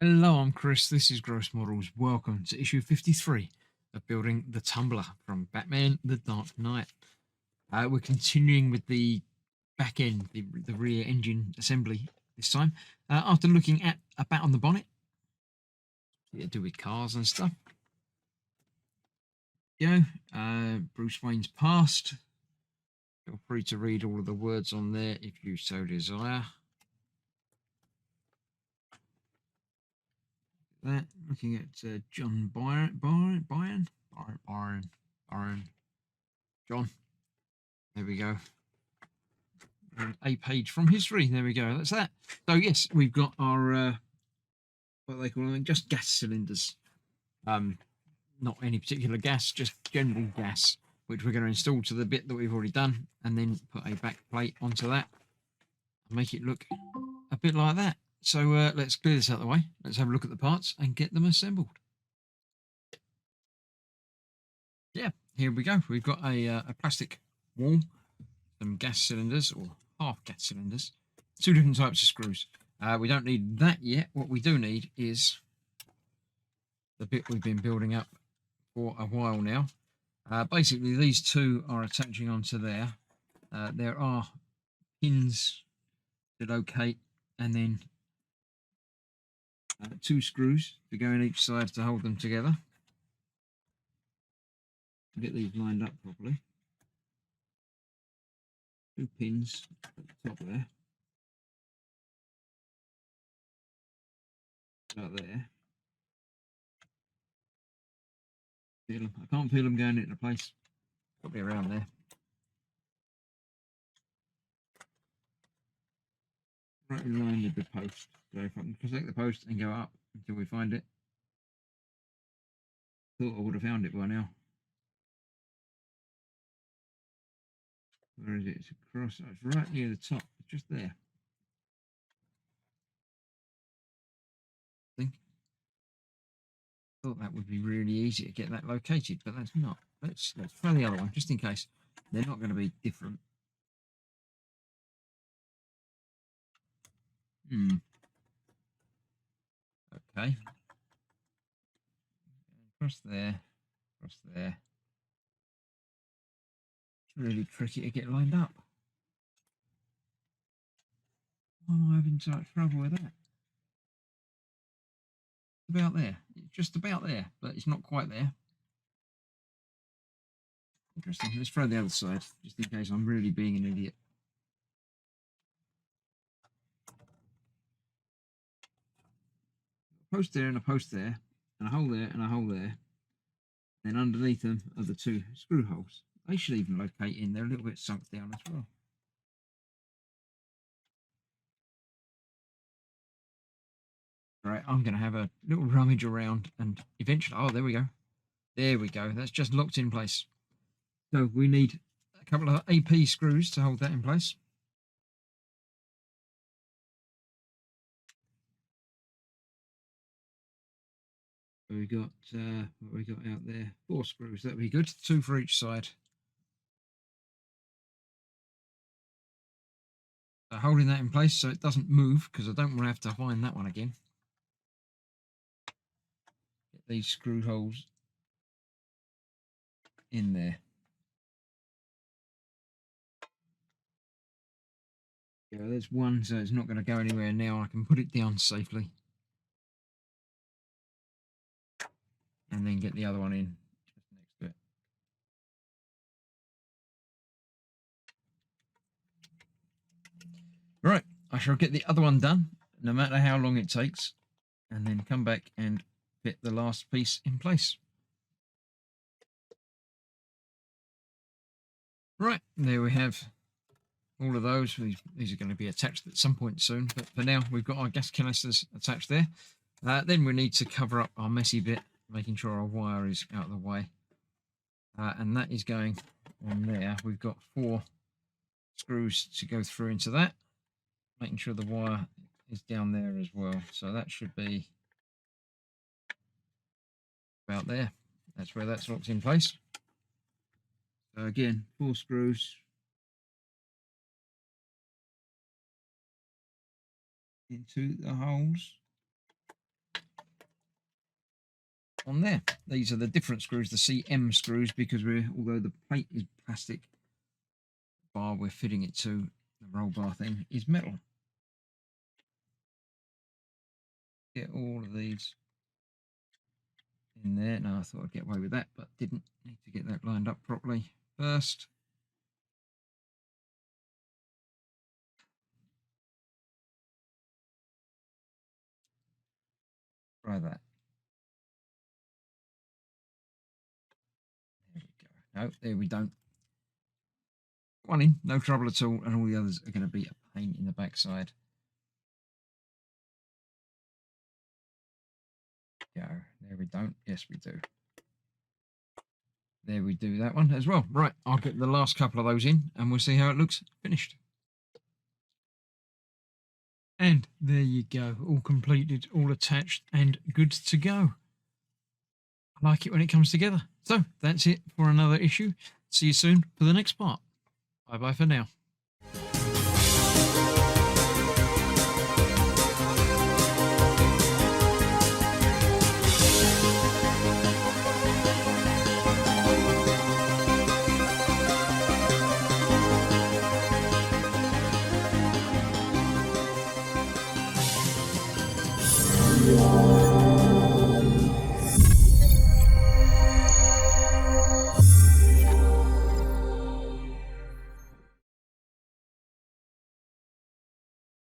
Hello, I'm Chris. This is Gross Models. Welcome to issue 53 of Building the Tumbler from Batman the Dark Knight. We're continuing with the back end, the rear engine assembly this time. After looking at about on the bonnet, to do with cars and stuff. Bruce Wayne's past. Feel free to read all of the words on there if you so desire. That looking at John Byron, John. There we go. A page from history. There we go. That's that. So yes, we've got our what they call them, just gas cylinders. Not any particular gas, just general gas, which we're going to install to the bit that we've already done, and then put a back plate onto that and make it look a bit like that. So let's clear this out of the way. Let's have a look at the parts and get them assembled. Yeah, here we go. We've got a plastic wall, some gas cylinders or half gas cylinders, two different types of screws. We don't need that yet. What we do need is the bit we've been building up for a while now. Basically, these two are attaching onto there. There are pins to locate, and then two screws to go in each side to hold them together. Get these lined up properly. Two pins at the top there. Out there. Feel them. I can't feel them going into place. Probably around there. Right in line with the post. So if I can select the post and go up until we find it. Thought I would have found it by now. Where is it? It's across. It's right near the top. It's just there. I think. Thought that would be really easy to get that located, but that's not. Let's try the other one just in case. They're not going to be different. Okay. Across there. Across there. It's really tricky to get lined up. Why am I having such trouble with that? About there. It's just about there, but it's not quite there. Interesting. Let's try the other side, just in case I'm really being an idiot. A post there and a post there, and a hole there and a hole there. Then underneath them are the two screw holes. They should even locate in. They're a little bit sunk down as well. All right, I'm going to have a little rummage around and eventually, oh, there we go. There we go. That's just locked in place. So we need a couple of AP screws to hold that in place. We got what we got out there. 4 screws. That'd be good. 2 for each side. Holding that in place so it doesn't move because I don't want to have to find that one again. Get these screw holes in there. Yeah, there's one, so it's not going to go anywhere now. I can put it down safely. And then get the other one in just next to it. Right, I shall get the other one done, no matter how long it takes, and then come back and fit the last piece in place. Right, there we have all of those. These are going to be attached at some point soon, but for now we've got our gas canisters attached there. Then we need to cover up our messy bit, making sure our wire is out of the way. And that is going on there. We've got 4 screws to go through into that, making sure the wire is down there as well. So that should be about there. That's where that's locked in place. So again, 4 screws into the holes. on there. These are the different screws, the CM screws, because although the plate is plastic, the bar we're fitting it to, the roll bar thing, is metal. Get all of these in there. No, I thought I'd get away with that, but didn't. Need to get that lined up properly first. Try that. There we go. No, there we don't. One in, no trouble at all, and all the others are going to be a pain in the backside. Go. There we don't. Yes, we do. There we do that one as well. Right, I'll get the last couple of those in, and we'll see how it looks finished. And there you go, all completed, all attached, and good to go. I like it when it comes together. So that's it for another issue. See you soon for the next part. Bye-bye for now. Yeah.